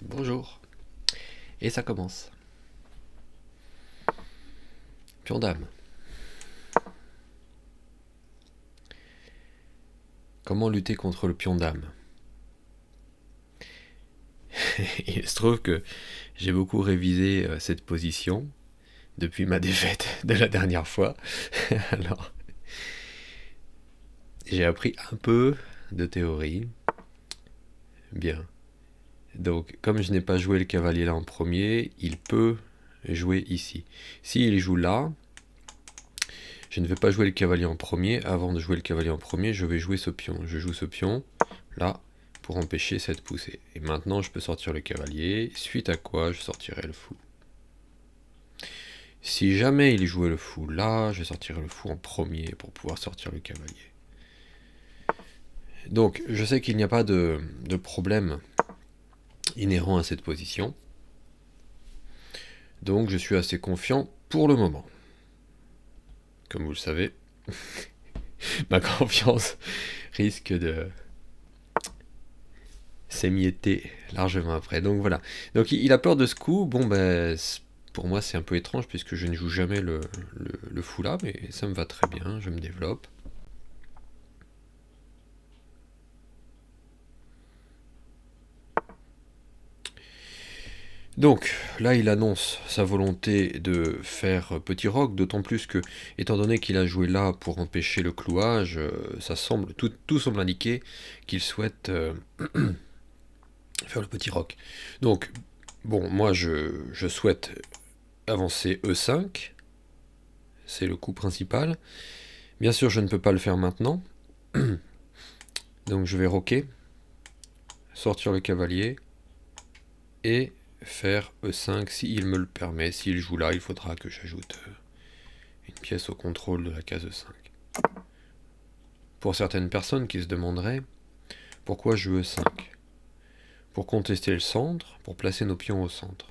Bonjour. Et ça commence. Pion dame. Comment lutter contre le pion dame? Il se trouve que j'ai beaucoup révisé cette position depuis ma défaite de la dernière fois. Alors, j'ai appris un peu de théorie. Bien. Donc, comme je n'ai pas joué le cavalier là en premier, il peut jouer ici. S'il joue là, je ne vais pas jouer le cavalier en premier. Avant de jouer le cavalier en premier, je vais jouer ce pion. Je joue ce pion là pour empêcher cette poussée. Et maintenant, je peux sortir le cavalier, suite à quoi je sortirai le fou. Si jamais il jouait le fou là, je sortirai le fou en premier pour pouvoir sortir le cavalier. Donc, je sais qu'il n'y a pas de problème inhérent à cette position. Donc, je suis assez confiant pour le moment. Comme vous le savez, ma confiance risque de s'émietter largement après. Donc voilà. Donc il a peur de ce coup. Bon ben pour moi c'est un peu étrange puisque je ne joue jamais le fou là, mais ça me va très bien, je me développe. Donc là il annonce sa volonté de faire petit roc, d'autant plus que, étant donné qu'il a joué là pour empêcher le clouage, ça semble, tout semble indiquer qu'il souhaite faire le petit roc. Donc bon, moi je souhaite avancer E5, c'est le coup principal. Bien sûr, je ne peux pas le faire maintenant. Donc je vais roquer, sortir le cavalier et faire E5 s'il me le permet. S'il joue là, il faudra que j'ajoute une pièce au contrôle de la case E5. Pour certaines personnes qui se demanderaient pourquoi je veux E5, pour contester le centre, pour placer nos pions au centre.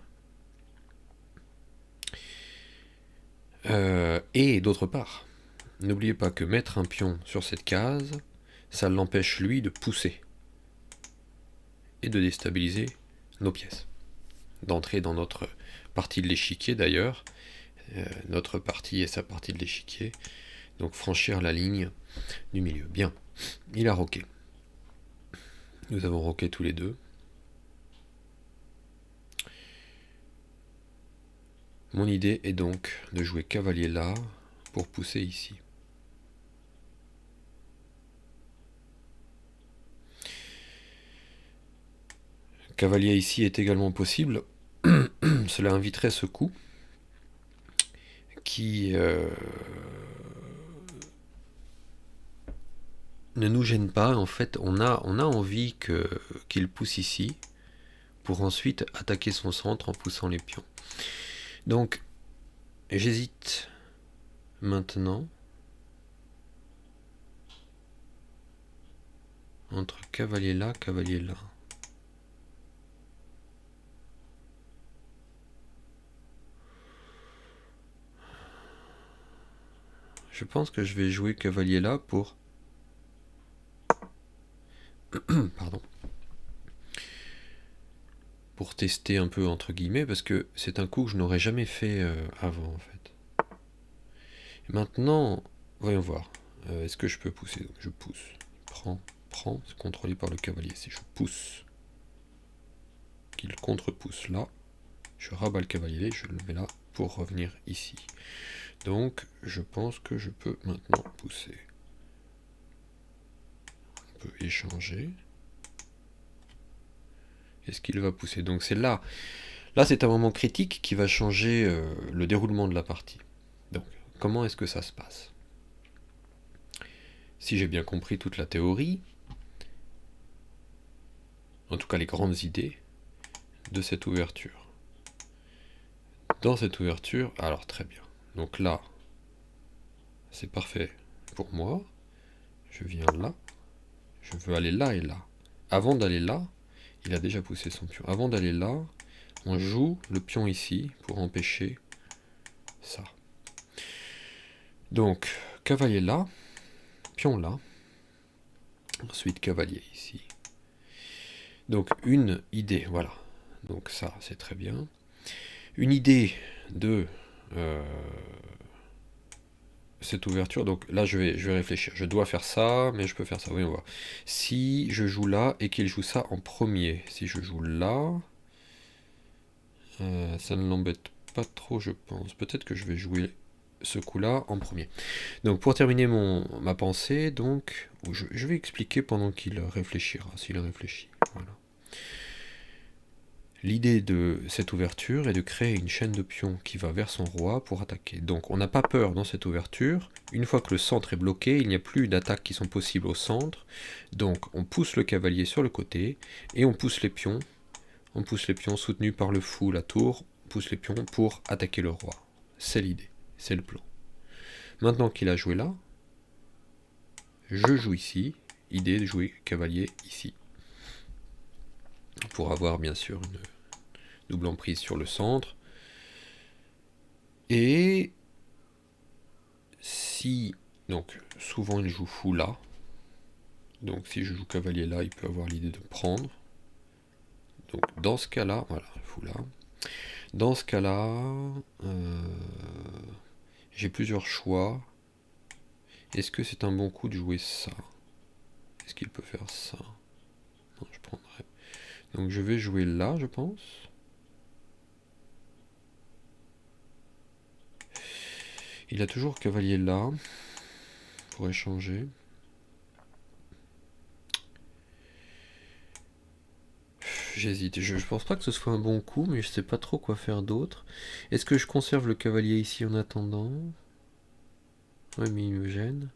Et d'autre part, n'oubliez pas que mettre un pion sur cette case, ça l'empêche lui de pousser et de déstabiliser nos pièces. D'entrer dans notre partie de l'échiquier d'ailleurs, notre partie et sa partie de l'échiquier, donc franchir la ligne du milieu. Bien, il a roqué. Nous avons roqué tous les deux. Mon idée est donc de jouer cavalier là pour pousser ici. Cavalier ici est également possible. Cela inviterait ce coup qui ne nous gêne pas. En fait, on a envie qu'il pousse ici pour ensuite attaquer son centre en poussant les pions. Donc, j'hésite maintenant entre cavalier là, cavalier là. Je pense que je vais jouer cavalier là pour... Pardon. Pour tester un peu entre guillemets, parce que c'est un coup que je n'aurais jamais fait avant en fait. Et maintenant, voyons voir. Est-ce que je peux pousser? Donc, je pousse. Prends, c'est contrôlé par le cavalier. Si je pousse, qu'il contre-pousse là, je rabats le cavalier, je le mets là pour revenir ici. Donc, je pense que je peux maintenant pousser. On peut échanger. Est-ce qu'il va pousser? Donc c'est là. Là, c'est un moment critique qui va changer le déroulement de la partie. Donc, comment est-ce que ça se passe? Si j'ai bien compris toute la théorie, en tout cas les grandes idées de cette ouverture. Dans cette ouverture, alors très bien. Donc là, c'est parfait pour moi. Je viens là. Je veux aller là et là. Avant d'aller là, il a déjà poussé son pion. Avant d'aller là, on joue le pion ici pour empêcher ça. Donc, cavalier là, pion là, ensuite cavalier ici. Donc une idée, voilà, Donc ça, c'est très bien. Une idée de cette ouverture, donc là je vais réfléchir. Je dois faire ça, mais je peux faire ça. Oui, on va voir. Si je joue là et qu'il joue ça en premier, si je joue là, ça ne l'embête pas trop, je pense. Peut-être que je vais jouer ce coup-là en premier. Donc pour terminer ma pensée, donc je vais expliquer pendant qu'il réfléchira, s'il réfléchit. Voilà. L'idée de cette ouverture est de créer une chaîne de pions qui va vers son roi pour attaquer. Donc on n'a pas peur dans cette ouverture. Une fois que le centre est bloqué, il n'y a plus d'attaques qui sont possibles au centre. Donc on pousse le cavalier sur le côté et on pousse les pions. On pousse les pions soutenus par le fou, la tour. On pousse les pions pour attaquer le roi. C'est l'idée, c'est le plan. Maintenant qu'il a joué là, je joue ici. Idée de jouer cavalier ici. Pour avoir bien sûr une double emprise sur le centre. Et si, donc souvent il joue fou là, donc si je joue cavalier là, il peut avoir l'idée de prendre. Donc dans ce cas-là, voilà, fou là. Dans ce cas-là, j'ai plusieurs choix. Est-ce que c'est un bon coup de jouer ça? Est-ce qu'il peut faire ça? Non, je prendrai. Donc je vais jouer là, je pense. Il a toujours cavalier là, pour échanger. J'hésite, je pense pas que ce soit un bon coup, mais je sais pas trop quoi faire d'autre. Est-ce que je conserve le cavalier ici en attendant? Ouais, mais il me gêne.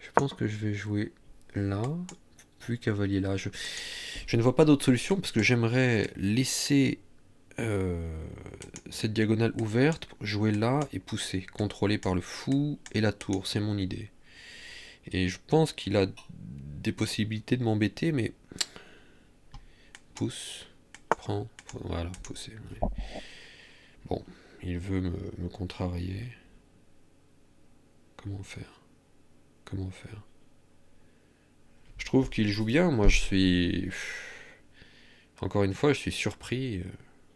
Je pense que je vais jouer là, puis cavalier là. Je ne vois pas d'autre solution parce que j'aimerais laisser cette diagonale ouverte, jouer là et pousser, contrôlé par le fou et la tour, c'est mon idée. Et je pense qu'il a des possibilités de m'embêter, mais pousse, prends, voilà, pousser. Oui. Bon, il veut me contrarier. Comment faire? Comment faire? Je trouve qu'il joue bien, moi je suis... Encore une fois, je suis surpris.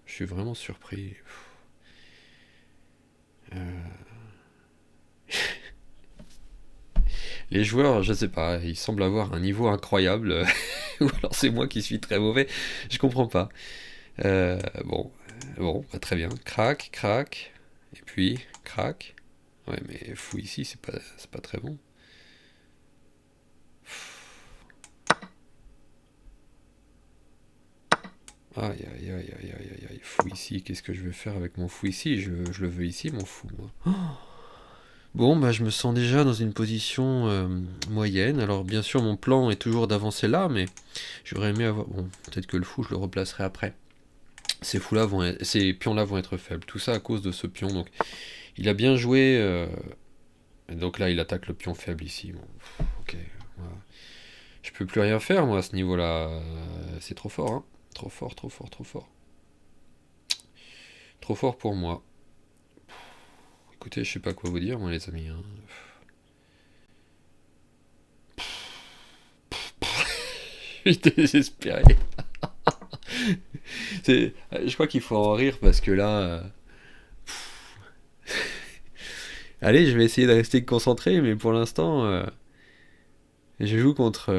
Je suis vraiment surpris. Les joueurs, je sais pas, ils semblent avoir un niveau incroyable. Ou alors c'est moi qui suis très mauvais. Je comprends pas. Bon, bah, très bien. Crac, crac. Et puis, crac. Ouais, mais fou ici, c'est pas très bon. Aïe, aïe, aïe, aïe, aïe, aïe, aïe. Fou ici, qu'est-ce que je vais faire avec mon fou ici? Je le veux ici, mon fou, moi. Bon, bah, je me sens déjà dans une position moyenne. Alors, bien sûr, mon plan est toujours d'avancer là, mais j'aurais aimé avoir. Bon, peut-être que le fou, je le replacerai après. Ces pions-là vont être faibles. Tout ça à cause de ce pion. Donc, il a bien joué. Donc là, il attaque le pion faible ici. Bon, ok. Voilà. Je peux plus rien faire, moi, à ce niveau-là. C'est trop fort, hein. Trop fort, trop fort, trop fort. Trop fort pour moi. Écoutez, je sais pas quoi vous dire, moi, les amis, hein. Je suis désespéré. Je crois qu'il faut en rire parce que là. Allez, je vais essayer de rester concentré, mais pour l'instant, je joue contre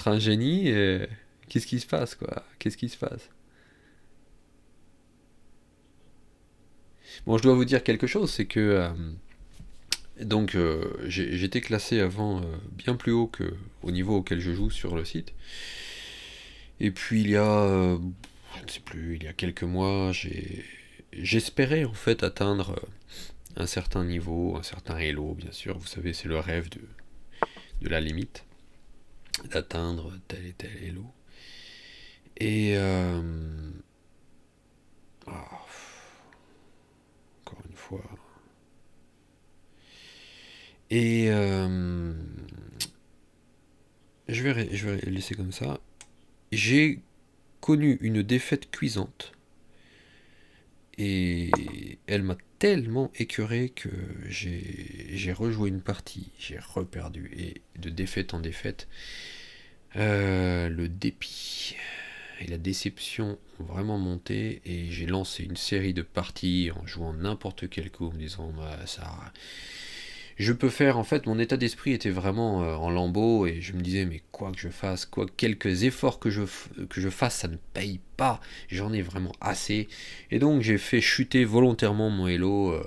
un génie. Qu'est-ce qui se passe, quoi? Qu'est-ce qui se passe? Bon, je dois vous dire quelque chose, c'est que donc j'étais classé avant bien plus haut que au niveau auquel je joue sur le site. Et puis il y a, je ne sais plus, il y a quelques mois, j'espérais en fait atteindre un certain niveau, un certain elo, bien sûr. Vous savez, c'est le rêve de la limite, d'atteindre tel et tel elo. Et ah, encore une fois. Et je vais laisser comme ça. J'ai connu une défaite cuisante et elle m'a tellement écœuré que j'ai rejoué une partie, j'ai reperdu et de défaite en défaite, le dépit, et la déception ont vraiment monté, et j'ai lancé une série de parties en jouant n'importe quel coup, en me disant bah, ça, je peux faire. En fait, mon état d'esprit était vraiment en lambeaux, et je me disais mais quoi que je fasse, quoi quelques efforts que je fasse, ça ne paye pas. J'en ai vraiment assez, et donc j'ai fait chuter volontairement mon Elo.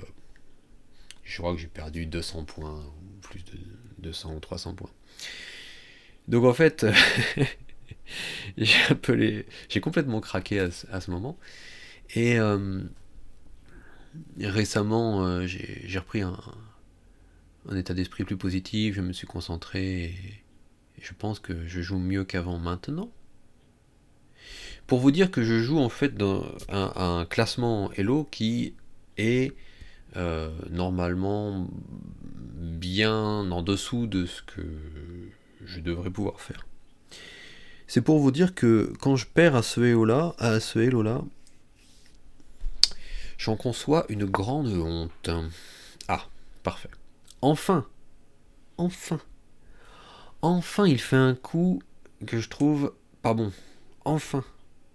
Je crois que j'ai perdu 200 points, ou plus de 200 ou 300 points. Donc en fait, j'ai complètement craqué à ce moment. Et récemment, j'ai repris un état d'esprit plus positif, je me suis concentré, et je pense que je joue mieux qu'avant maintenant. Pour vous dire que je joue en fait dans un classement Elo qui est normalement bien en dessous de ce que je devrais pouvoir faire. C'est pour vous dire que quand je perds à ce Elo-là, j'en conçois une grande honte. Ah, parfait. Enfin, enfin, enfin, il fait un coup que je trouve pas bon. Enfin,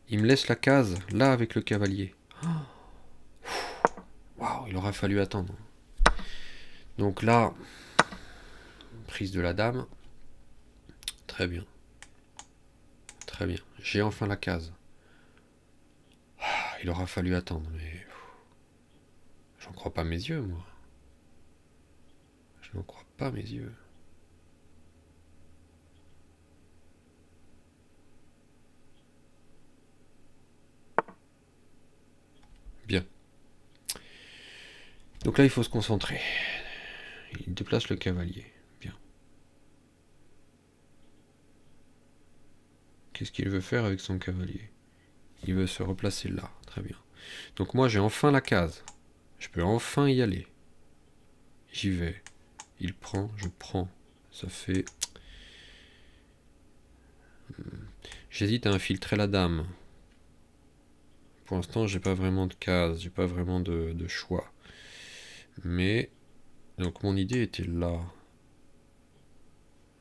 il me laisse la case là avec le cavalier. Waouh, il aura fallu attendre. Donc là, prise de la dame. Très bien, très bien. J'ai enfin la case. Il aura fallu attendre, mais j'en crois pas mes yeux, moi. Je n'en crois pas mes yeux. Bien. Donc là, il faut se concentrer. Il déplace le cavalier. Bien. Qu'est-ce qu'il veut faire avec son cavalier? Il veut se replacer là. Très bien. Donc moi, j'ai enfin la case. Je peux enfin y aller. J'y vais. Il prend, je prends. Ça fait... J'hésite à infiltrer la dame. Pour l'instant, j'ai pas vraiment de case, j'ai pas vraiment de choix. Mais... Donc mon idée était là.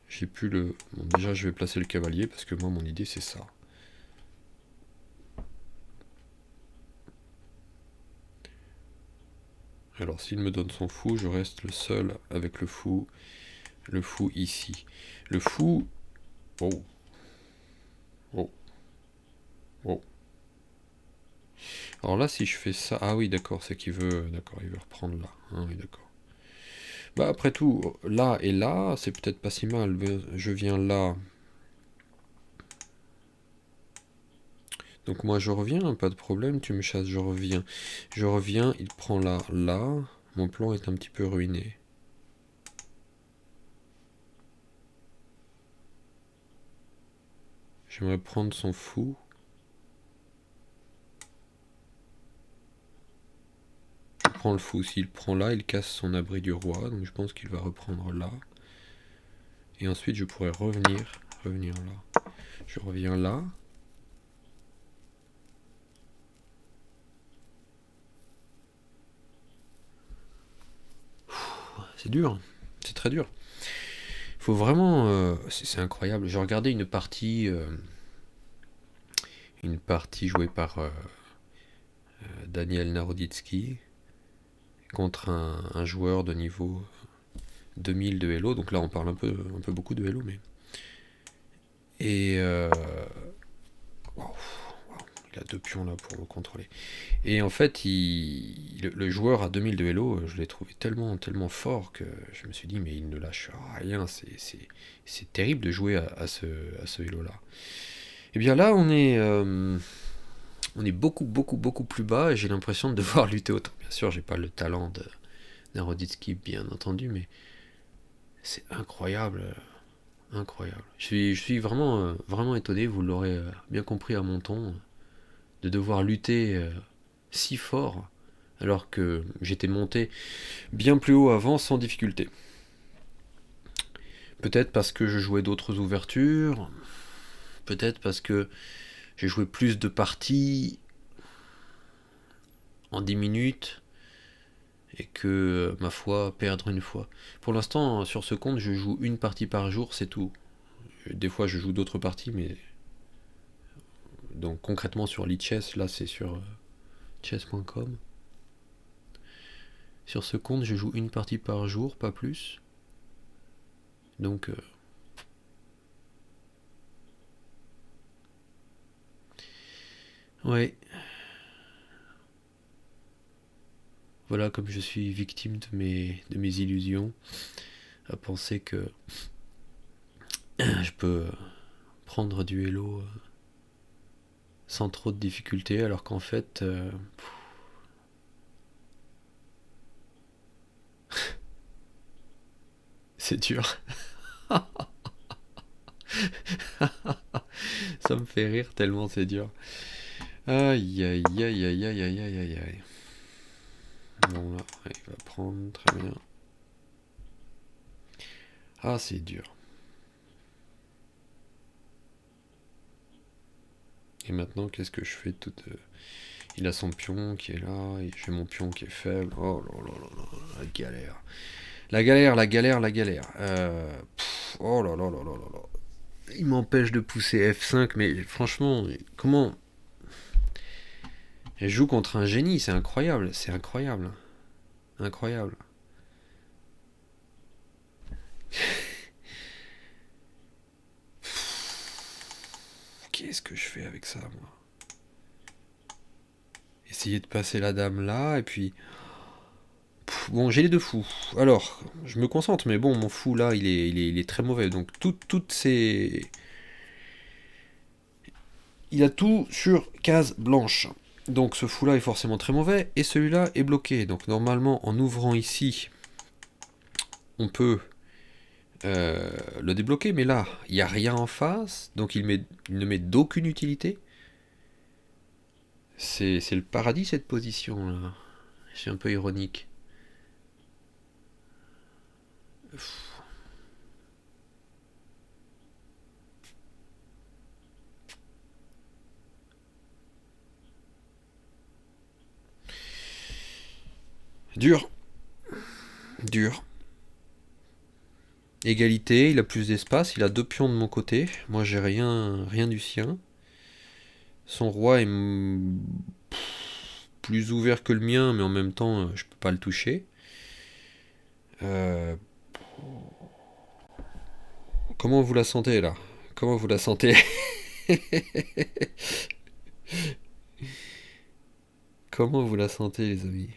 J'ai plus le... Bon, déjà, je vais placer le cavalier, parce que moi, mon idée, c'est ça. Alors, s'il me donne son fou, je reste le seul avec le fou. Le fou ici. Le fou... Oh. Oh. Oh. Alors là, si je fais ça... Ah oui, d'accord, c'est qu'il veut... D'accord, il veut reprendre là. Ah oui, d'accord. Bah après tout, là et là, c'est peut-être pas si mal. Je viens là. Donc moi je reviens, pas de problème, tu me chasses, je reviens. Je reviens, il prend là, là. Mon plan est un petit peu ruiné. J'aimerais prendre son fou. Je prends le fou. S'il prend là, il casse son abri du roi. Donc je pense qu'il va reprendre là. Et ensuite je pourrais revenir là. Je reviens là. C'est dur. C'est très dur. Il faut vraiment... c'est incroyable. J'ai regardé une partie jouée par Daniel Naroditsky contre un joueur de niveau 2000 de Hello. Donc là, on parle un peu beaucoup de Hello, mais... Et... Wow, il a 2 pions là pour le contrôler. Et en fait, le joueur à 2000 de Hello, je l'ai trouvé tellement fort que je me suis dit, mais il ne lâche rien. C'est terrible de jouer à ce Hello là. Et bien là, on est beaucoup plus bas, et j'ai l'impression de devoir lutter autant. Bien sûr, j'ai pas le talent de Naroditsky, bien entendu, mais c'est incroyable, incroyable. Je suis vraiment étonné, vous l'aurez bien compris à mon ton, de devoir lutter si fort, alors que j'étais monté bien plus haut avant sans difficulté. Peut-être parce que je jouais d'autres ouvertures, peut-être parce que j'ai joué plus de parties en 10 minutes, et que, ma foi, perdre une fois. Pour l'instant, sur ce compte, je joue une partie par jour, c'est tout. Des fois, je joue d'autres parties, mais donc concrètement sur Lichess, là c'est sur chess.com. Sur ce compte, je joue une partie par jour, pas plus. Donc ouais. Voilà, comme je suis victime de mes illusions, à penser que je peux prendre du Hello sans trop de difficultés, alors qu'en fait, c'est dur. Ça me fait rire tellement c'est dur. Aïe aïe aïe aïe aïe aïe aïe aïe aïe. Bon là, il va prendre, très bien. Ah, c'est dur. Et maintenant, qu'est-ce que je fais tout Il a son pion qui est là, et j'ai mon pion qui est faible. Oh là là là là, la galère. La galère, la galère, la galère. Oh là là là là là là. Il m'empêche de pousser F5, mais franchement, comment... Je joue contre un génie, c'est incroyable, c'est incroyable. Incroyable. Qu'est-ce que je fais avec ça, moi? Essayer de passer la dame là, et puis... Bon, j'ai les deux fous. Alors, je me concentre, mais bon, mon fou là, il est très mauvais. Donc, toutes ces... Il a tout sur case blanche. Donc, ce fou là est forcément très mauvais, et celui-là est bloqué. Donc, normalement, en ouvrant ici, on peut le débloquer, mais là, il n'y a rien en face, donc il ne met d'aucune utilité. C'est le paradis cette position là. C'est un peu ironique. Dur, dur. Égalité, il a plus d'espace, il a deux pions de mon côté. Moi j'ai rien du sien. Son roi est plus ouvert que le mien, mais en même temps je peux pas le toucher. Euh, Comment vous la sentez là? Comment vous la sentez? Comment vous la sentez les amis?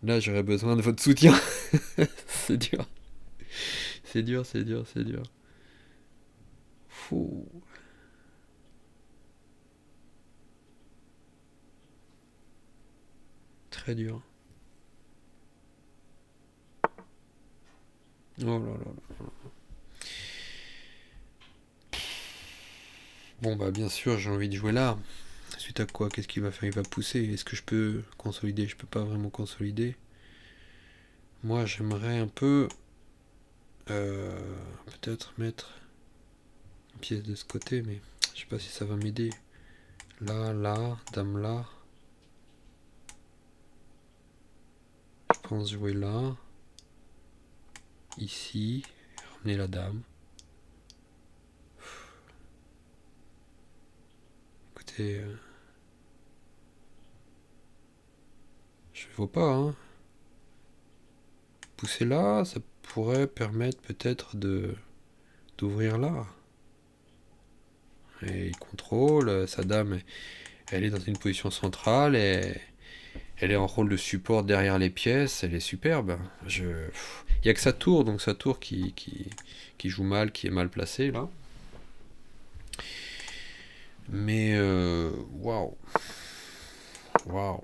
Là j'aurais besoin de votre soutien. C'est dur. C'est dur, c'est dur, c'est dur. Fou. Très dur. Oh là là là. Bon bah bien sûr j'ai envie de jouer là. Suite à quoi, qu'est-ce qu'il va faire? Il va pousser. Est-ce que je peux consolider? Je peux pas vraiment consolider. Moi j'aimerais un peu peut-être mettre une pièce de ce côté, mais je sais pas si ça va m'aider. Là, là, dame là. Je pense jouer là. Ici. Ramener la dame. Écoutez, je ne vois pas, hein. Pousser là, ça pourrait permettre peut-être d'ouvrir là. Et il contrôle, sa dame, elle est dans une position centrale et elle est en rôle de support derrière les pièces, elle est superbe. Il n'y a que sa tour, donc sa tour qui joue mal, qui est mal placée là. Mais waouh, waouh.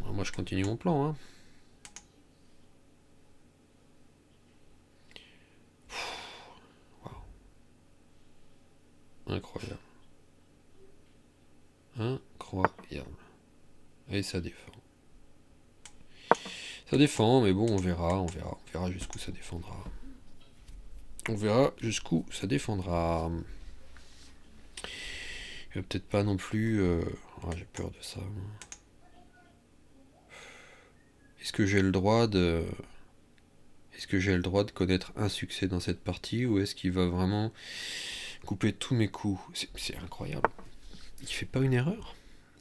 Moi je continue mon plan, hein. Incroyable. Incroyable. Et ça défend. Ça défend, mais bon, on verra, on verra. On verra jusqu'où ça défendra. On verra jusqu'où ça défendra. Il va peut-être pas non plus... j'ai peur de ça. Est-ce que j'ai le droit de... Est-ce que j'ai le droit de connaître un succès dans cette partie ou est-ce qu'il va vraiment couper tous mes coups? C'est incroyable. Il fait pas une erreur.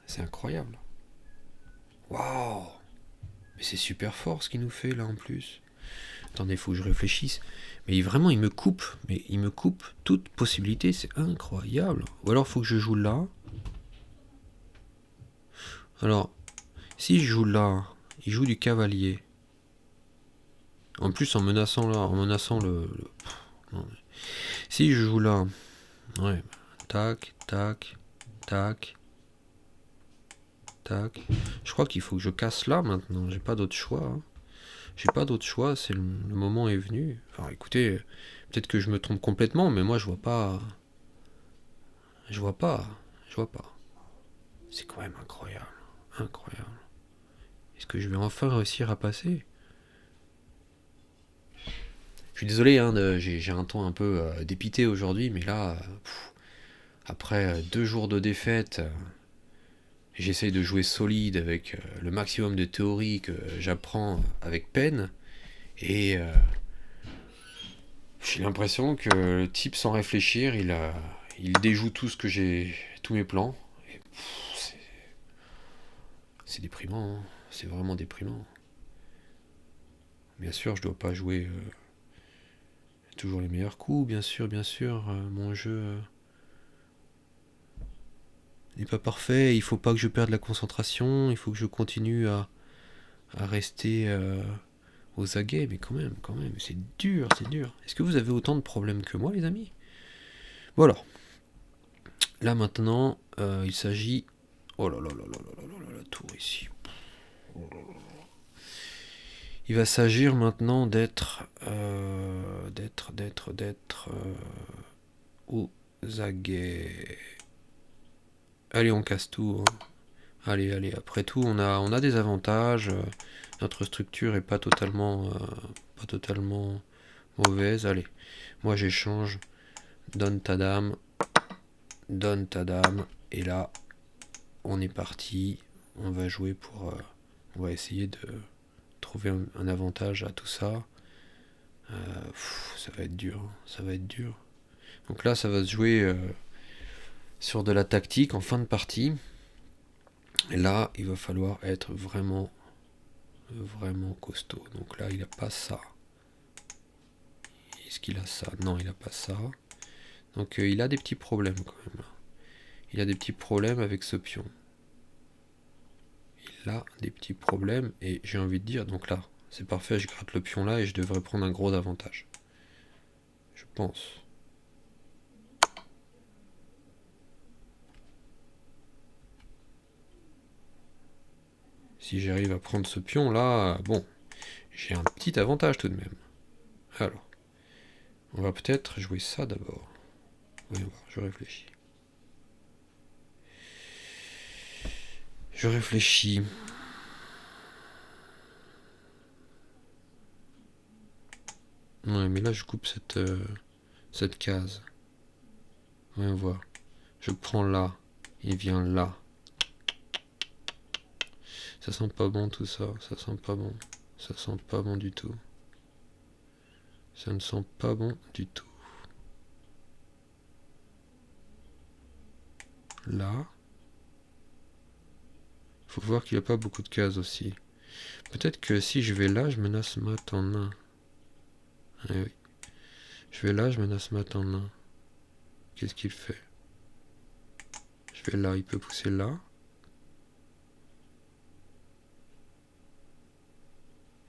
C'est incroyable. Waouh! Mais c'est super fort ce qu'il nous fait là en plus. Attendez, faut que je réfléchisse. Mais vraiment, il me coupe. Mais il me coupe toute possibilité. C'est incroyable. Ou alors, faut que je joue là. Alors, si je joue là, il joue du cavalier. En plus, en menaçant là, en menaçant non, mais... Si je joue là, ouais, tac, tac, tac, tac. Je crois qu'il faut que je casse là maintenant. J'ai pas d'autre choix. Hein. J'ai pas d'autre choix. C'est le moment est venu. Enfin, écoutez, peut-être que je me trompe complètement, mais moi je vois pas. Je vois pas. Je vois pas. C'est quand même incroyable. Incroyable. Est-ce que je vais enfin réussir à passer? Je suis désolé, hein, j'ai un ton un peu dépité aujourd'hui, mais là, après 2 jours de défaite, j'essaye de jouer solide avec le maximum de théorie que j'apprends avec peine, et j'ai l'impression que le type, sans réfléchir, il déjoue tout ce que j'ai, tous mes plans. Et c'est déprimant, hein. C'est vraiment déprimant. Bien sûr, je dois pas jouer toujours les meilleurs coups, bien sûr, mon jeu n'est pas parfait, il faut pas que je perde la concentration, il faut que je continue à rester aux aguets, mais quand même, c'est dur, c'est dur. Est-ce que vous avez autant de problèmes que moi, les amis? Voilà. Là maintenant, il s'agit... Oh là là là là là là là, la tour ici. Il va s'agir maintenant d'être aux aguets. Allez, on casse tout. Hein. Allez, après tout, on a des avantages. Notre structure est pas totalement mauvaise. Allez, moi j'échange. Donne ta dame. Donne ta dame. Et là, on est parti. On va jouer pour... on va essayer de trouver un avantage à tout ça. Ça va être dur. Ça va être dur. Donc là, ça va se jouer sur de la tactique en fin de partie. Et là, il va falloir être vraiment costaud. Donc là, il a pas ça. Est-ce qu'il a ça? Non, il a pas ça. Donc il a des petits problèmes quand même. Il a des petits problèmes avec ce pion. Il a des petits problèmes et j'ai envie de dire, donc là, c'est parfait, je gratte le pion là et je devrais prendre un gros avantage. Je pense. Si j'arrive à prendre ce pion là, bon, j'ai un petit avantage tout de même. Alors, on va peut-être jouer ça d'abord. Voyons voir, je réfléchis. Je réfléchis. Ouais, mais là je coupe cette case. Voyons voir. Je prends là. Il vient là. Ça sent pas bon tout ça. Ça sent pas bon. Ça sent pas bon du tout. Ça ne sent pas bon du tout. Là. Faut voir qu'il n'y a pas beaucoup de cases aussi. Peut-être que si je vais là, je menace mat en nain. Eh oui. Je vais là, je menace mat en nain. Qu'est-ce qu'il fait? Je vais là, il peut pousser là.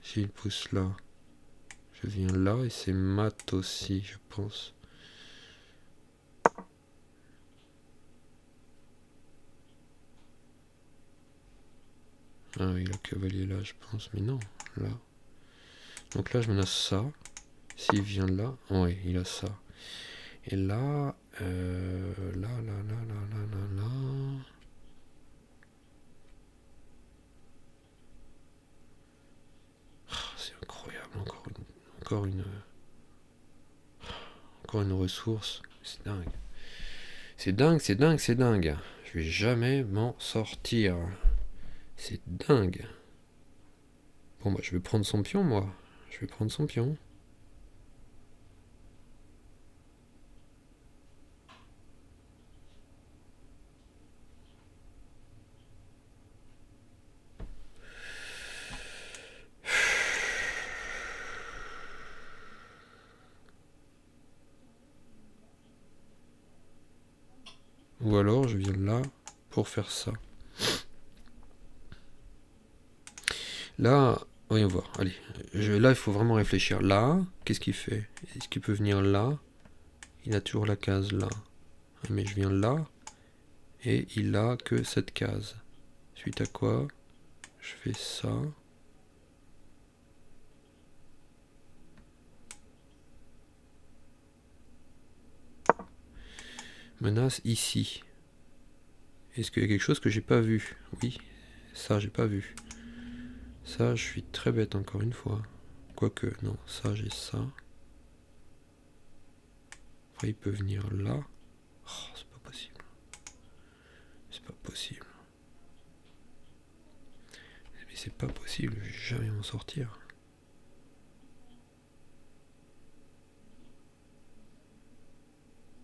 S'il pousse là, je viens là et c'est mat aussi, je pense. Ah oui, le cavalier là, je pense, mais non, là. Donc là, je menace ça. S'il vient là, oui, il a ça. Et là, là. Oh, c'est incroyable, encore une ressource. C'est dingue. C'est dingue. Je vais jamais m'en sortir. C'est dingue. Bon, bah, je vais prendre son pion, moi. Je vais prendre son pion. Ou alors je viens là pour faire ça. Là, voyons voir. Allez, là il faut vraiment réfléchir. Là, qu'est-ce qu'il fait? Est-ce qu'il peut venir là? Il a toujours la case là. Mais je viens là. Et il a que cette case. Suite à quoi, je fais ça. Menace ici. Est-ce qu'il y a quelque chose que j'ai pas vu? Oui, ça j'ai pas vu. Ça, je suis très bête encore une fois. Quoique, non, ça j'ai ça. Après, il peut venir là. Oh, c'est pas possible. C'est pas possible. Mais c'est pas possible, je vais jamais m'en sortir.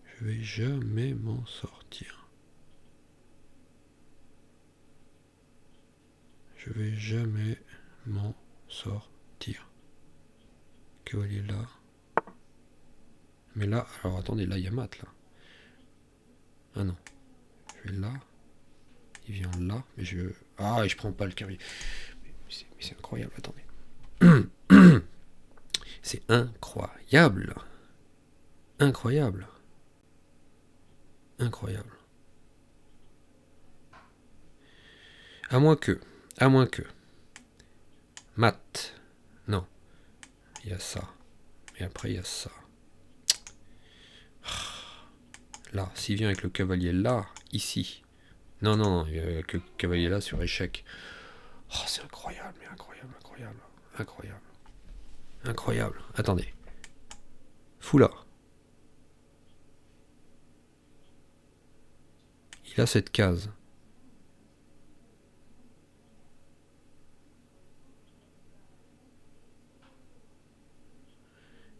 Je vais jamais m'en sortir. Je vais jamais m'en sortir. Cavalier là. Mais là, alors attendez, là il y a mat là. Ah non. Je vais là. Il vient là. Mais je. Ah, et je prends pas le cavalier. Mais c'est incroyable, attendez. C'est incroyable. Incroyable. Incroyable. À moins que. Mat. Non. Il y a ça. Et après il y a ça. Là, s'il vient avec le cavalier là, ici. Non, non, non, il y a avec le cavalier là sur échec. Oh, c'est incroyable, mais incroyable, incroyable. Incroyable. Incroyable. Attendez. Fou là. Il a cette case.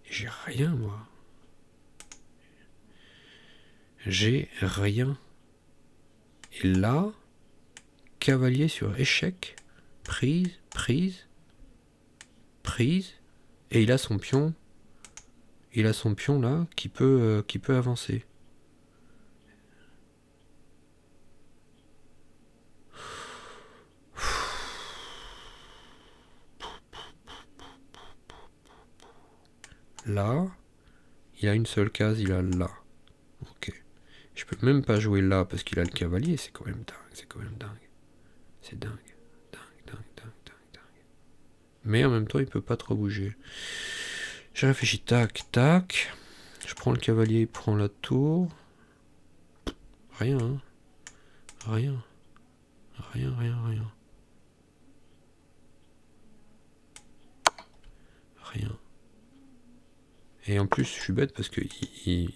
J'ai rien, moi. J'ai rien. Et là, cavalier sur échec, prise, prise, prise, et il a son pion. Il a son pion là qui peut avancer. Là, il a une seule case, il a là. Ok. Je peux même pas jouer là parce qu'il a le cavalier, c'est quand même dingue, c'est quand même dingue. C'est dingue, dingue, dingue, dingue, dingue, dingue. Mais en même temps, il peut pas trop bouger. J'ai réfléchi, tac, tac. Je prends le cavalier, il prend la tour. Rien, hein. Rien. Rien, rien, rien. Rien. Et en plus, je suis bête parce que il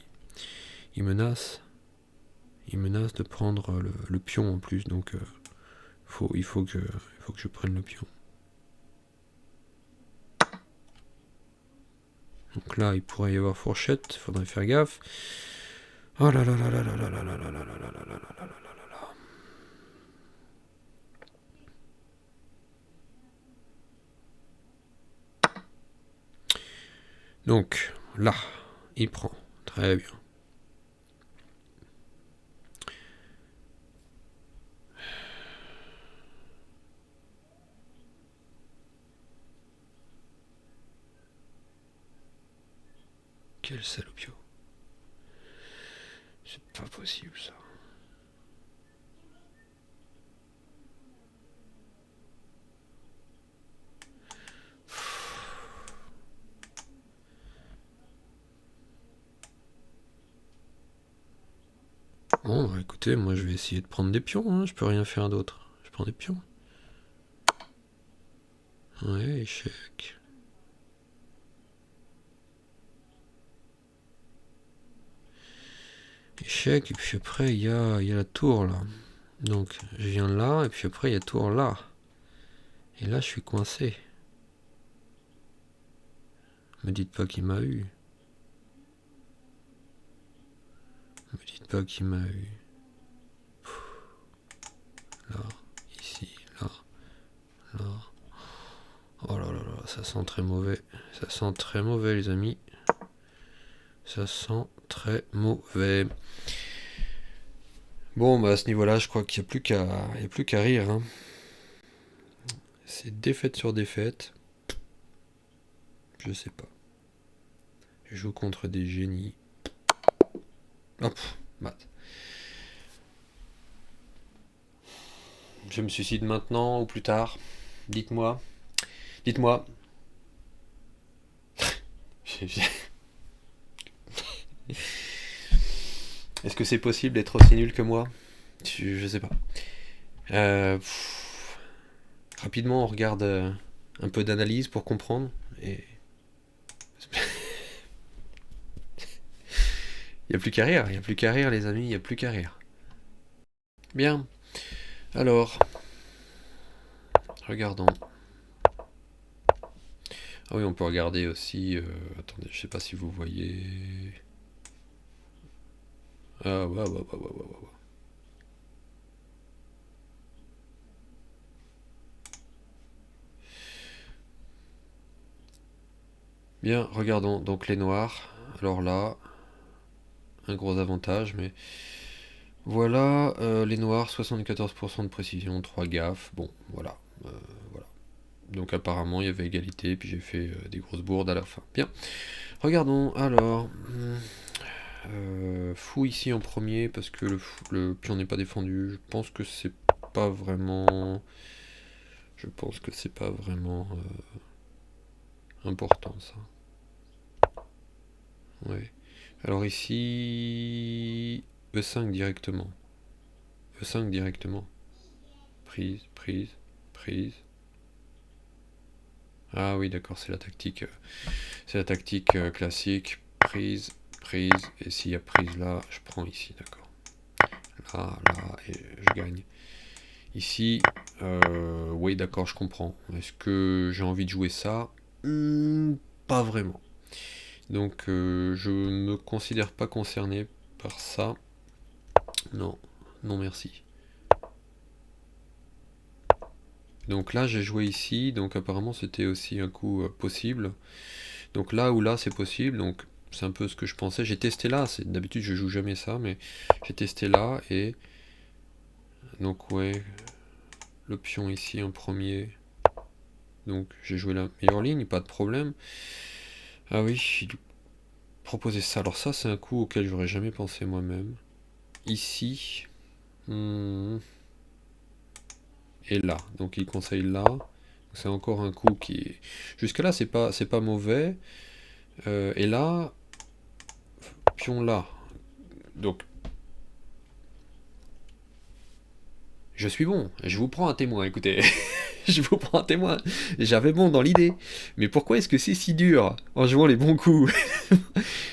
menace. Il menace de prendre le pion en plus, donc il faut que je prenne le pion. Donc là, il pourrait y avoir fourchette, faudrait faire gaffe. Oh là là là là là là là là là là là là là là là là là. Donc là, il prend. Très bien. Quel salopio. C'est pas possible ça. Bon, bah, écoutez, moi je vais essayer de prendre des pions, hein, je peux rien faire d'autre. Je prends des pions. Ouais, échec. Échec, et puis après il y a la tour là. Donc je viens là, et puis après il y a tour là. Et là je suis coincé. Me dites pas qu'il m'a eu. Me dites pas qu'il m'a eu. Là, ici, là, là. Oh là là là, ça sent très mauvais. Ça sent très mauvais les amis. Ça sent très mauvais. Bon, bah à ce niveau-là, je crois qu'il n'y a plus qu'à rire, hein. C'est défaite sur défaite. Je sais pas. Je joue contre des génies. Hop, mat. Je me suicide maintenant ou plus tard. Dites-moi. Dites-moi. Est-ce que c'est possible d'être aussi nul que moi? Je sais pas. Rapidement, on regarde un peu d'analyse pour comprendre. Et il n'y a plus qu'à rire, il n'y a plus qu'à rire, les amis, il n'y a plus qu'à rire. Bien. Alors, regardons. Ah oui, on peut regarder aussi. Attendez, je sais pas si vous voyez. Ah ouais, ouais, ouais, ouais, ouais, ouais. Bien, regardons donc les noirs. Alors là, un gros avantage, mais voilà, les noirs, 74% de précision, 3 gaffes. Bon, voilà. Voilà. Donc apparemment, il y avait égalité, puis j'ai fait des grosses bourdes à la fin. Bien. Regardons, alors. Fou ici en premier, parce que le pion n'est pas défendu. Je pense que c'est pas vraiment. Je pense que c'est pas vraiment important, ça. Ouais. Alors ici. E5 directement. E5 directement. Prise, prise, prise. Ah oui, d'accord, c'est la tactique. C'est la tactique classique. Prise, prise. Et s'il y a prise là, je prends ici, d'accord. Là, là, et je gagne. Ici, oui, d'accord, je comprends. Est-ce que j'ai envie de jouer ça? Pas vraiment. Donc, je me considère pas concerné par ça. Non, non merci. Donc là, j'ai joué ici, donc apparemment c'était aussi un coup possible. Donc là ou là, c'est possible, donc c'est un peu ce que je pensais. J'ai testé là, d'habitude je joue jamais ça, mais j'ai testé là et donc ouais, le pion ici en premier. Donc j'ai joué la meilleure ligne, pas de problème. Ah oui, il proposait ça. Alors ça, c'est un coup auquel j'aurais jamais pensé moi-même. Ici. Et là. Donc il conseille là. C'est encore un coup qui est... Jusque là, c'est pas mauvais. Et là, pion là. Donc, je suis bon. Je vous prends un témoin, écoutez. Je vous prends un témoin. J'avais bon dans l'idée. Mais pourquoi est-ce que c'est si dur en jouant les bons coups?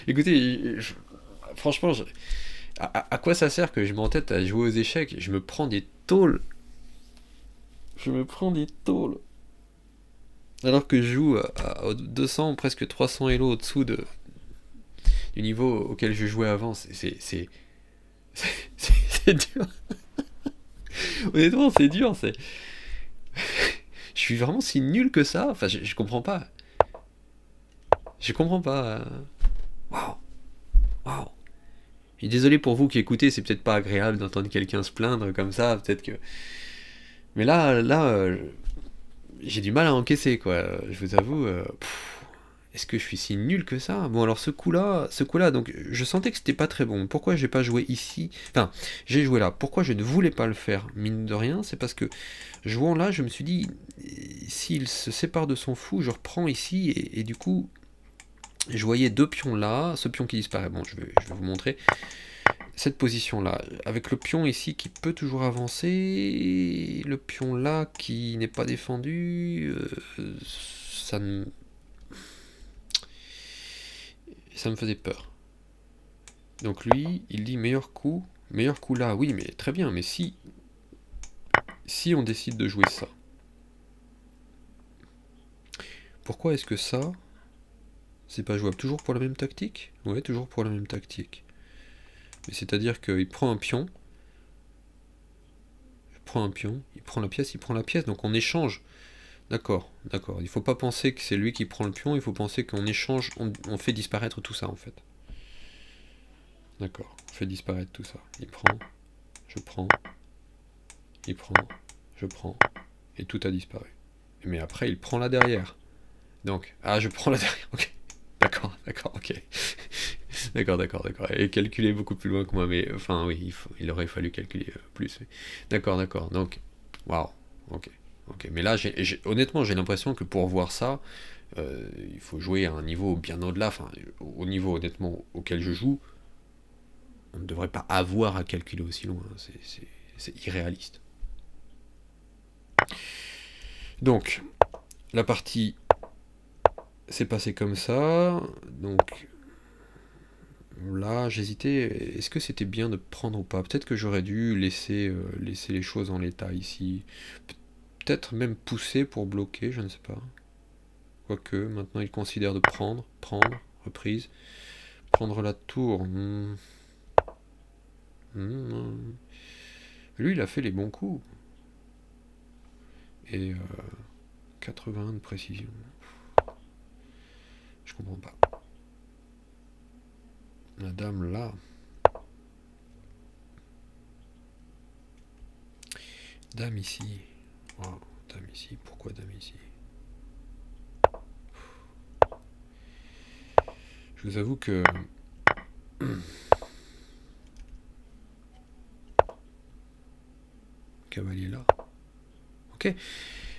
Écoutez, franchement, à quoi ça sert que je m'entête à jouer aux échecs? Je me prends des tôles. Je me prends des tôles. Alors que je joue à 200, presque 300 Elo au-dessous du niveau auquel je jouais avant. C'est dur. Honnêtement, c'est dur. Je suis vraiment si nul que ça. Enfin, je comprends pas. Je comprends pas. Waouh. Waouh. Et désolé pour vous qui écoutez, c'est peut-être pas agréable d'entendre quelqu'un se plaindre comme ça. Peut-être que. Mais là, j'ai du mal à encaisser, quoi. Je vous avoue. Est-ce que je suis si nul que ça? Bon, alors ce coup-là, donc je sentais que c'était pas très bon. Pourquoi j'ai pas joué ici? Enfin, j'ai joué là. Pourquoi je ne voulais pas le faire? Mine de rien, c'est parce que jouant là, je me suis dit, s'il se sépare de son fou, je reprends ici, et du coup, je voyais deux pions là, ce pion qui disparaît. Bon, je vais vous montrer cette position là, avec le pion ici qui peut toujours avancer, le pion là qui n'est pas défendu, ça ne ça me faisait peur. Donc lui, il dit meilleur coup là, oui, mais très bien, mais si on décide de jouer ça, pourquoi est-ce que ça, c'est pas jouable? Toujours pour la même tactique? Ouais, toujours pour la même tactique. Mais c'est-à-dire qu'il prend un pion, il prend la pièce, il prend la pièce, donc on échange. D'accord, d'accord. Il faut pas penser que c'est lui qui prend le pion, il faut penser qu'on échange, on fait disparaître tout ça en fait. D'accord, on fait disparaître tout ça. Il prend, je prends, il prend, je prends, et tout a disparu. Mais après, il prend là derrière. Donc, ah, je prends là derrière, ok. D'accord, ok. D'accord. Et calculer beaucoup plus loin que moi, mais enfin, oui, il aurait fallu calculer plus. D'accord. Donc, waouh, ok. Mais là, honnêtement, j'ai l'impression que pour voir ça, il faut jouer à un niveau bien au-delà, enfin, au niveau honnêtement auquel je joue, on ne devrait pas avoir à calculer aussi loin, c'est irréaliste. Donc, la partie s'est passée comme ça, donc là j'hésitais, est-ce que c'était bien de prendre ou pas? Peut-être que j'aurais dû laisser les choses en l'état ici, peut-être même pousser pour bloquer, je ne sais pas. Quoique, maintenant il considère de prendre, reprise, prendre la tour. Lui, il a fait les bons coups. Et 81 de précision. Je comprends pas. La dame là. Dame ici. Oh, dame ici. Pourquoi dame ici? Je vous avoue que... Cavalier là. Ok.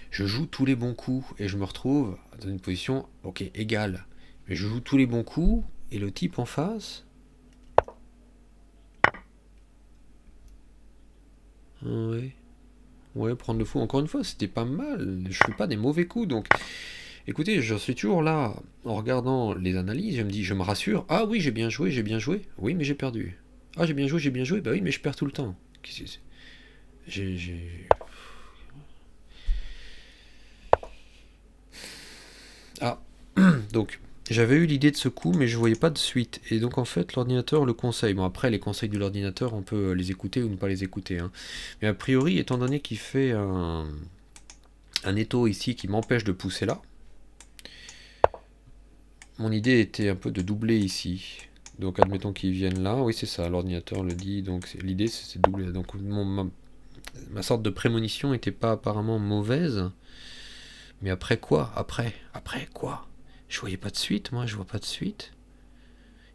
Je joue tous les bons coups et je me retrouve dans une position, ok, égale. Mais je joue tous les bons coups et le type en face... Ouais, prendre le fou. Encore une fois, c'était pas mal. Je fais pas des mauvais coups, donc... Écoutez, je suis toujours là, en regardant les analyses, je me rassure. Ah oui, j'ai bien joué. Oui, mais j'ai perdu. Ah, j'ai bien joué. Bah oui, mais je perds tout le temps. J'ai... Ah, donc, j'avais eu l'idée de ce coup, mais je voyais pas de suite. Et donc, en fait, l'ordinateur le conseille. Bon, après, les conseils de l'ordinateur, on peut les écouter ou ne pas les écouter. Hein. Mais a priori, étant donné qu'il fait un étau ici qui m'empêche de pousser là, mon idée était un peu de doubler ici. Donc admettons qu'ils viennent là. Oui, c'est ça, l'ordinateur le dit. Donc l'idée, c'est de doubler. Donc ma sorte de prémonition n'était pas apparemment mauvaise. Mais après quoi? Après quoi? Je voyais pas de suite, moi, je vois pas de suite.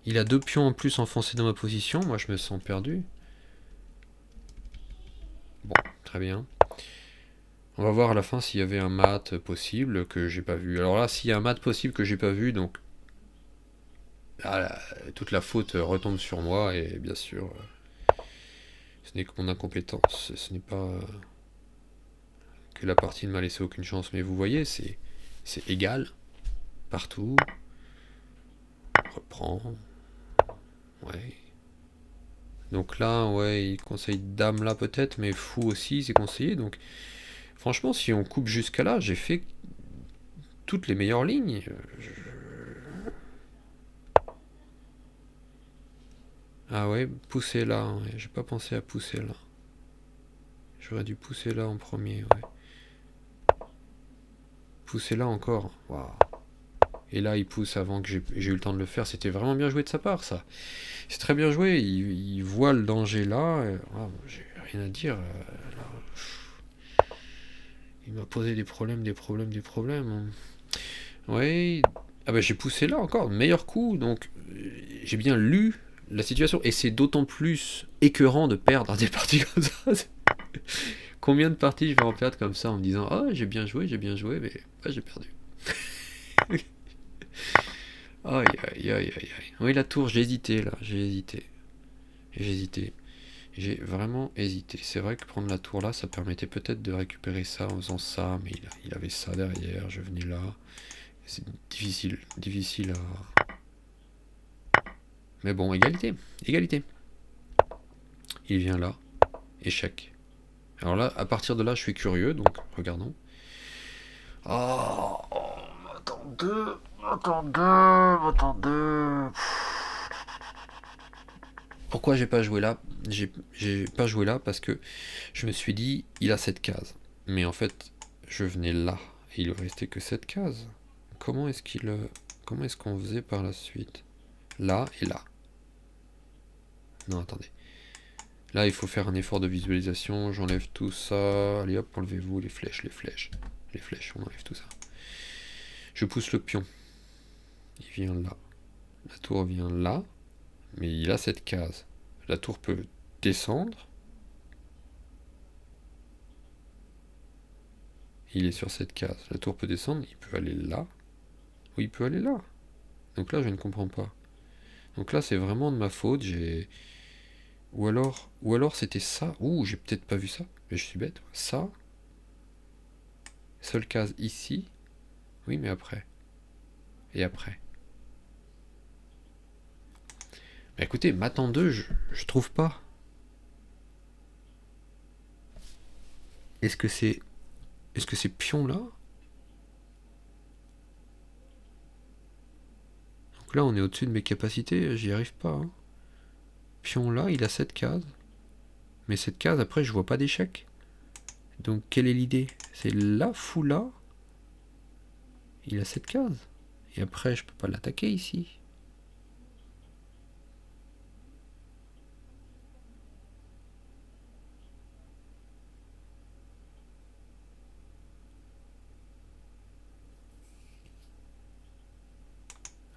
Il a 2 pions en plus enfoncés dans ma position. Moi, je me sens perdu. Bon, très bien. On va voir à la fin s'il y avait un mat possible que j'ai pas vu. Alors là, s'il y a un mat possible que j'ai pas vu, donc toute la faute retombe sur moi et bien sûr, ce n'est que mon incompétence. Ce n'est pas que la partie ne m'a laissé aucune chance. Mais vous voyez, c'est égal partout. Reprend. Ouais. Donc là, ouais, il conseille dame là peut-être, mais fou aussi, c'est conseillé. Donc franchement, si on coupe jusqu'à là, j'ai fait toutes les meilleures lignes. Ah ouais, pousser là. Ouais. J'ai pas pensé à pousser là. J'aurais dû pousser là en premier, ouais. Pousser là encore. Waouh. Et là, il pousse avant que j'ai eu le temps de le faire. C'était vraiment bien joué de sa part, ça. C'est très bien joué. Il voit le danger là. J'ai rien à dire. Là, il m'a posé des problèmes. Ouais. Ah bah j'ai poussé là encore. Meilleur coup. Donc, j'ai bien lu la situation. Et c'est d'autant plus écœurant de perdre des parties comme ça. Combien de parties je vais en perdre comme ça en me disant ah j'ai bien joué, mais j'ai perdu. Aïe. Oui, la tour, j'ai hésité là, j'ai hésité. J'ai vraiment hésité. C'est vrai que prendre la tour là, ça permettait peut-être de récupérer ça en faisant ça, mais il avait ça derrière, je venais là. C'est difficile à... Mais bon, égalité. Il vient là, échec. Alors là, à partir de là, je suis curieux, donc regardons. Oh, attendez. Pourquoi j'ai pas joué là? J'ai pas joué là parce que je me suis dit, il a cette case. Mais en fait, je venais là et il ne restait que cette case. Comment est-ce qu'on faisait par la suite? Là et là. Non, attendez. Là, il faut faire un effort de visualisation. J'enlève tout ça. Allez hop, enlevez-vous les flèches, les flèches. Les flèches, on enlève tout ça. Je pousse le pion. Il vient là. La tour vient là. Mais il a cette case. La tour peut descendre. Il est sur cette case. La tour peut descendre. Il peut aller là. Oui, il peut aller là. Donc là, je ne comprends pas. Donc là, c'est vraiment de ma faute. Ou alors c'était ça. Ouh, j'ai peut-être pas vu ça. Mais je suis bête. Ça. Seule case ici. Oui, mais après. Et après. Bah écoutez, math en 2, je trouve pas. Est-ce que c'est... Est-ce que c'est pion là? Donc là, on est au-dessus de mes capacités. J'y arrive pas. Hein. Pion là, il a cette case. Mais cette case, après, je vois pas d'échec. Donc, quelle est l'idée? C'est là, fou là. Il a cette case. Et après, je peux pas l'attaquer ici.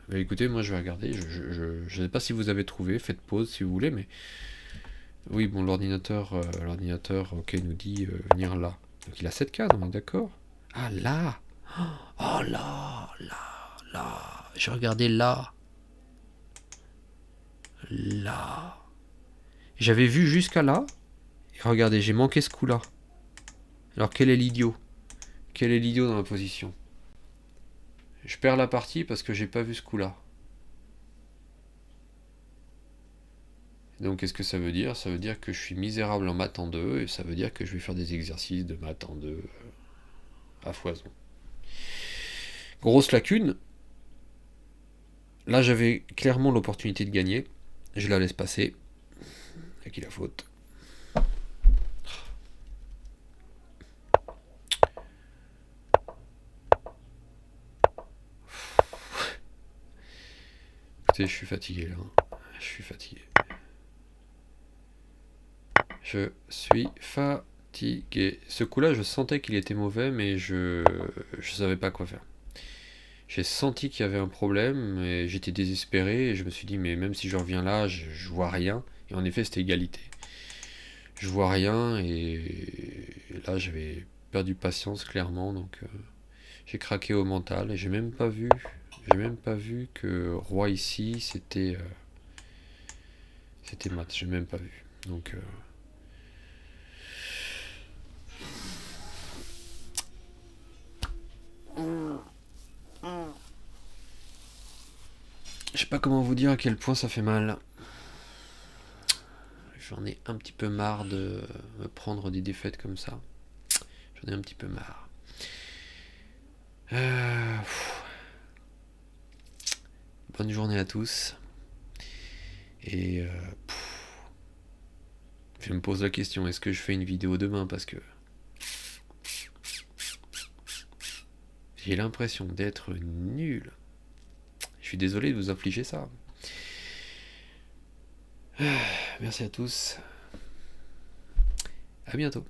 Bah écoutez, moi je vais regarder. Je sais pas si vous avez trouvé. Faites pause si vous voulez, mais oui, bon, l'ordinateur, ok, nous dit venir là. Donc il a cette case, on est d'accord? Ah là! Oh là, là. Je regardais là. Là. J'avais vu jusqu'à là. Et regardez, j'ai manqué ce coup-là. Alors quel est l'idiot? Quel est l'idiot dans la position? Je perds la partie parce que j'ai pas vu ce coup-là. Donc qu'est-ce que ça veut dire? Ça veut dire que je suis misérable en maths en 2 et ça veut dire que je vais faire des exercices de maths en 2 à foison. Grosse lacune. Là j'avais clairement l'opportunité de gagner. Je la laisse passer. À qui la faute? Écoutez, je suis fatigué là. Je suis fatigué. Je suis fatigué. Ce coup-là, je sentais qu'il était mauvais, mais je savais pas quoi faire. J'ai senti qu'il y avait un problème, et j'étais désespéré, et je me suis dit, mais même si je reviens là, je vois rien. Et en effet, c'était égalité. Je vois rien, et là, j'avais perdu patience, clairement, donc j'ai craqué au mental, et j'ai même pas vu que roi ici, c'était mat, j'ai même pas vu. Donc... je sais pas comment vous dire à quel point ça fait mal. J'en ai un petit peu marre de me prendre des défaites comme ça. J'en ai un petit peu marre. Bonne journée à tous. Et je me pose la question, est-ce que je fais une vidéo demain? Parce que j'ai l'impression d'être nul. Je suis désolé de vous infliger ça. Merci à tous. À bientôt.